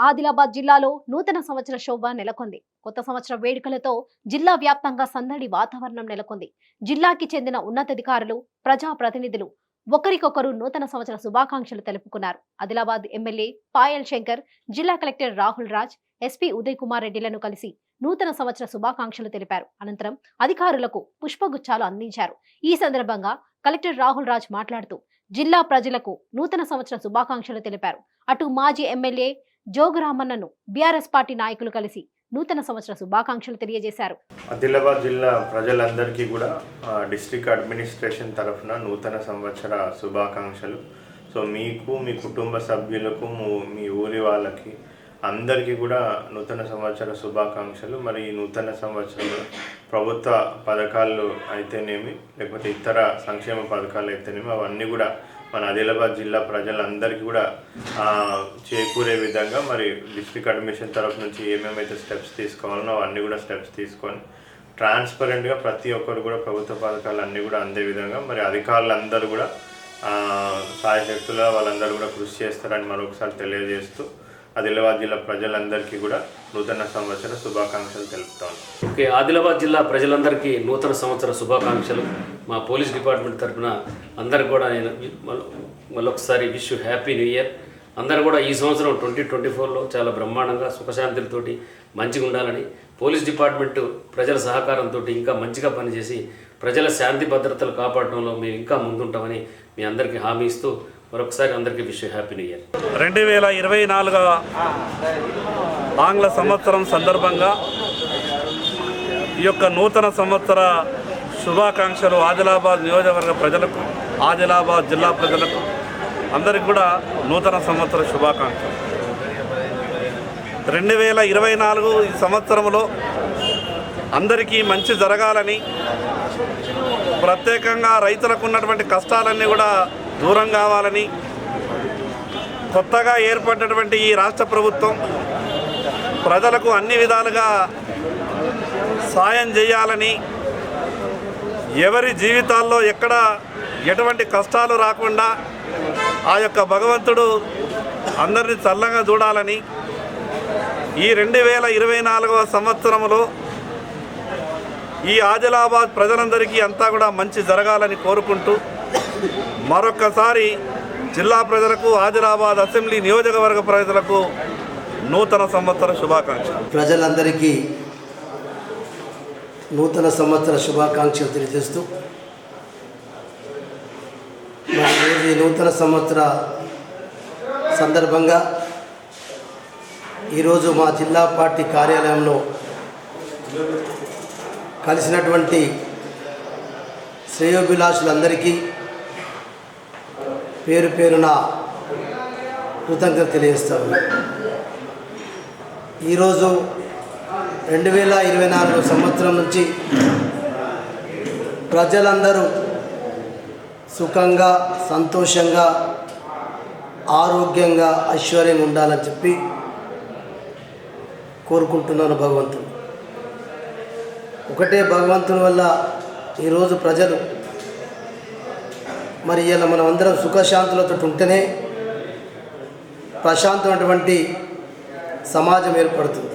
ఆదిలాబాద్ జిల్లాలో నూతన సంవత్సర శోభ నెలకొంది. కొత్త సంవత్సర వేడుకలతో జిల్లా వ్యాప్తంగా సందడి వాతావరణం నెలకొంది. జిల్లాకి చెందిన ఉన్నతాధికారులు, ప్రజా ప్రతినిధులు ఒకరికొకరు నూతన సంవత్సర శుభాకాంక్షలు తెలుపుకున్నారు. ఆదిలాబాద్ ఎమ్మెల్యే పాయల్ శంకర్, జిల్లా కలెక్టర్ రాహుల్ రాజ్, ఎస్పీ ఉదయ్ కుమార్ రెడ్డిలను కలిసి నూతన సంవత్సర శుభాకాంక్షలు తెలిపారు. అనంతరం అధికారులకు పుష్పగుచ్చాలు అందించారు. ఈ సందర్భంగా కలెక్టర్ రాహుల్ రాజ్ మాట్లాడుతూ జిల్లా ప్రజలకు నూతన సంవత్సర శుభాకాంక్షలు తెలిపారు. అటు మాజీ ఎమ్మెల్యే జోగురామన్నను బీఆర్ఎస్ పార్టీ నాయకులు కలిసి నూతన సంవత్సర శుభాకాంక్షలు తెలియజేశారు. ఆదిలాబాద్ జిల్లా ప్రజలందరికీ కూడా డిస్ట్రిక్ట్ అడ్మినిస్ట్రేషన్ తరఫున నూతన సంవత్సర శుభాకాంక్షలు. సో మీకు, మీ కుటుంబ సభ్యులకు, మీ ఊరి వాళ్ళకి అందరికీ కూడా నూతన సంవత్సర శుభాకాంక్షలు. మరి ఈ నూతన సంవత్సరంలో ప్రభుత్వ పథకాలు అయితేనేమి, లేకపోతే ఇతర సంక్షేమ పథకాలు అయితేనేమి, అవన్నీ కూడా మన ఆదిలాబాద్ జిల్లా ప్రజలందరికీ కూడా చేకూరే విధంగా మరి డిస్ట్రిక్ట్ అడ్మినిస్ట్రేషన్ తరఫు నుంచి ఏమేమైతే స్టెప్స్ తీసుకోవాలనో అవన్నీ కూడా స్టెప్స్ తీసుకొని ట్రాన్స్పరెంట్గా ప్రతి ఒక్కరు కూడా ప్రభుత్వ పథకాలు అన్నీ కూడా అందే విధంగా మరి అధికారులందరూ కూడా సాయశక్తుల వాళ్ళందరూ కూడా కృషి చేస్తారని మరొకసారి తెలియజేస్తూ ఆదిలాబాద్ జిల్లా ప్రజలందరికీ కూడా నూతన సంవత్సర శుభాకాంక్షలు తెలుపుతాను. ఓకే, ఆదిలాబాద్ జిల్లా ప్రజలందరికీ నూతన సంవత్సర శుభాకాంక్షలు. మా పోలీస్ డిపార్ట్మెంట్ తరఫున అందరికి కూడా నేను మళ్ళొకసారి విష్ హ్యాపీ న్యూ ఇయర్. అందరూ కూడా ఈ సంవత్సరం 2024లో చాలా బ్రహ్మాండంగా సుఖశాంతులతోటి మంచిగా ఉండాలని, పోలీస్ డిపార్ట్మెంటు ప్రజల సహకారంతో ఇంకా మంచిగా పనిచేసి ప్రజల శాంతి భద్రతలు కాపాడడంలో మేము ఇంకా ముందుంటామని మీ అందరికీ హామీ ఇస్తూ మరొకసారి అందరికీ విష్ హ్యాపీ న్యూ ఇయర్. 2024 ఆంగ్ల సంవత్సరం సందర్భంగా ఈ యొక్క నూతన సంవత్సర శుభాకాంక్షలు ఆదిలాబాద్ నియోజకవర్గ ప్రజలకు, ఆదిలాబాద్ జిల్లా ప్రజలకు అందరికీ కూడా నూతన సంవత్సర శుభాకాంక్షలు. 2024 ఈ సంవత్సరంలో అందరికీ మంచి జరగాలని, ప్రత్యేకంగా రైతులకు ఉన్నటువంటి కష్టాలన్నీ కూడా దూరం కావాలని, కొత్తగా ఏర్పడినటువంటి ఈ రాష్ట్ర ప్రభుత్వం ప్రజలకు అన్ని విధాలుగా సాయం చేయాలని, ఎవరి జీవితాల్లో ఎక్కడ ఎటువంటి కష్టాలు రాకుండా ఆ యొక్క భగవంతుడు అందరినీ చల్లగా చూడాలని, ఈ 2024 సంవత్సరంలో ఈ ఆదిలాబాద్ ప్రజలందరికీ అంతా కూడా మంచి జరగాలని కోరుకుంటూ మరొక్కసారి జిల్లా ప్రజలకు, ఆదిలాబాద్ అసెంబ్లీ నియోజకవర్గ ప్రజలకు నూతన సంవత్సర శుభాకాంక్షలు. ప్రజలందరికీ నూతన సంవత్సర శుభాకాంక్షలు తెలియజేస్తూ ఈ నూతన సంవత్సర సందర్భంగా ఈరోజు మా జిల్లా పార్టీ కార్యాలయంలో కలిసినటువంటి శ్రేయోభిలాషులందరికీ పేరు పేరున కృతజ్ఞతలు తెలియజేస్తాను. ఈరోజు 2024 సంవత్సరం నుంచి ప్రజలందరూ సుఖంగా, సంతోషంగా, ఆరోగ్యంగా, ఐశ్వర్యంగా ఉండాలని చెప్పి కోరుకుంటున్నాను భగవంతుడు. ఒకటే భగవంతుని వల్ల ఈరోజు ప్రజలు మరి ఇలా మనం అందరం సుఖశాంతులతో ఉంటేనే ప్రశాంతమైనటువంటి సమాజం ఏర్పడుతుంది.